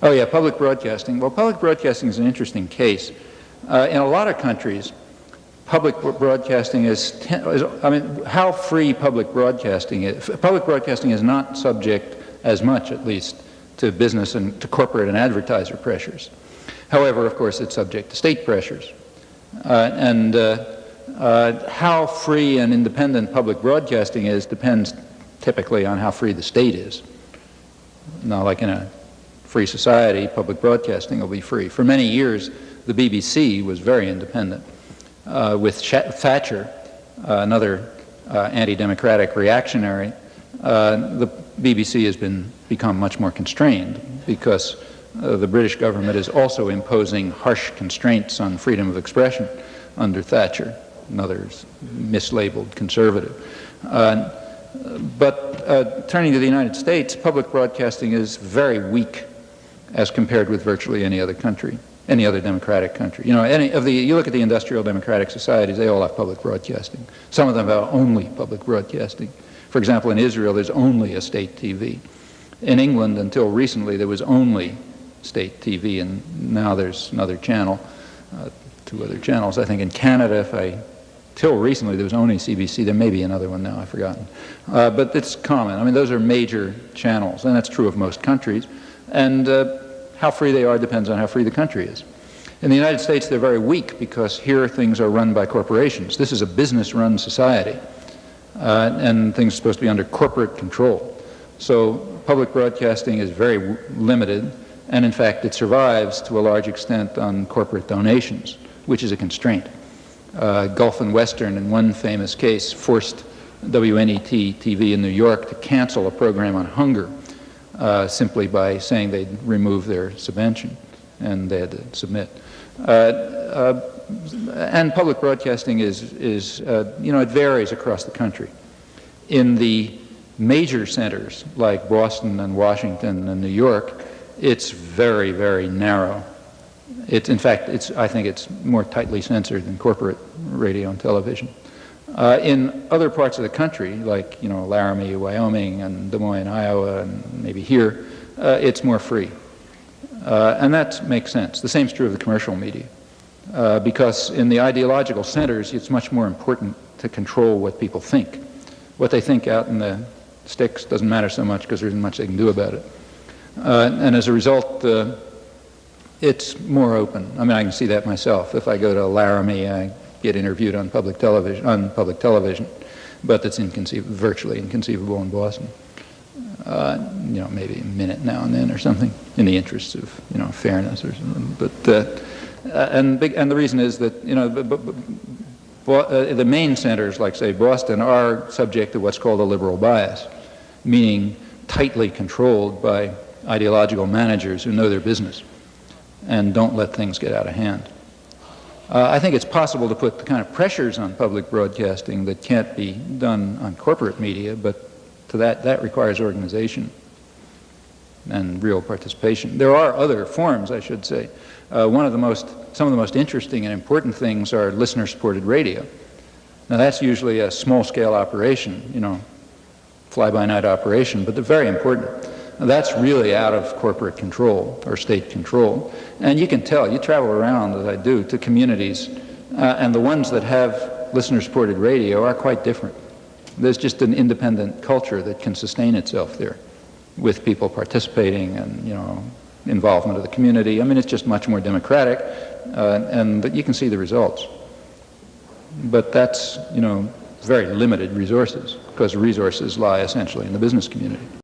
Oh yeah, public broadcasting. Well, public broadcasting is an interesting case. In a lot of countries, public broadcasting I mean, how free public broadcasting is. Public broadcasting is not subject, as much at least, to business and to corporate and advertiser pressures. However, of course, it's subject to state pressures. How free and independent public broadcasting is depends typically on how free the state is. Now, like in a free society, public broadcasting will be free. For many years, the BBC was very independent. With Thatcher, another anti-democratic reactionary, the BBC has become much more constrained because the British government is also imposing harsh constraints on freedom of expression under Thatcher, another mislabeled conservative. But turning to the United States, public broadcasting is very weak as compared with virtually any other country, any other democratic country. You know, you look at the industrial democratic societies, they all have public broadcasting. Some of them have only public broadcasting. For example, in Israel, there's only a state TV. In England, until recently, there was only state TV, and now there's another channel, two other channels. I think in Canada, till recently, there was only CBC. There may be another one now, I've forgotten. But it's common. I mean, those are major channels, and that's true of most countries. And how free they are depends on how free the country is. In the United States, they're very weak because here things are run by corporations. This is a business-run society, and things are supposed to be under corporate control. So public broadcasting is very limited, and in fact, it survives to a large extent on corporate donations, which is a constraint. Gulf and Western, in one famous case, forced WNET TV in New York to cancel a program on hunger simply by saying they'd remove their subvention, and they had to submit. And public broadcasting is you know, it varies across the country. In the major centers like Boston and Washington and New York, it's very, very narrow. In fact, I think it's more tightly censored than corporate radio and television. In other parts of the country, like, you know, Laramie, Wyoming, and Des Moines, Iowa, and maybe here, it's more free. And that makes sense. The same is true of the commercial media. Because in the ideological centers, it's much more important to control what people think. What they think out in the sticks doesn't matter so much because there isn't much they can do about it. And as a result, it's more open. I mean, I can see that myself. If I go to Laramie, I get interviewed on public television, but that's virtually inconceivable in Boston. You know, maybe a minute now and then or something, in the interests of, you know, fairness or something. But and the reason is that, you know, the main centers, like say Boston, are subject to what's called a liberal bias, meaning tightly controlled by ideological managers who know their business and don't let things get out of hand. I think it's possible to put the kind of pressures on public broadcasting that can't be done on corporate media, but to that requires organization and real participation. There are other forms, I should say. Some of the most interesting and important things are listener-supported radio. Now that's usually a small-scale operation, you know, fly-by-night operation, but they're very important. Now, that's really out of corporate control or state control. And you can tell, you travel around, as I do, to communities, and the ones that have listener-supported radio are quite different. There's just an independent culture that can sustain itself there with people participating and, you know, involvement of the community. I mean, it's just much more democratic, and you can see the results. But that's, you know, very limited resources, because resources lie essentially in the business community.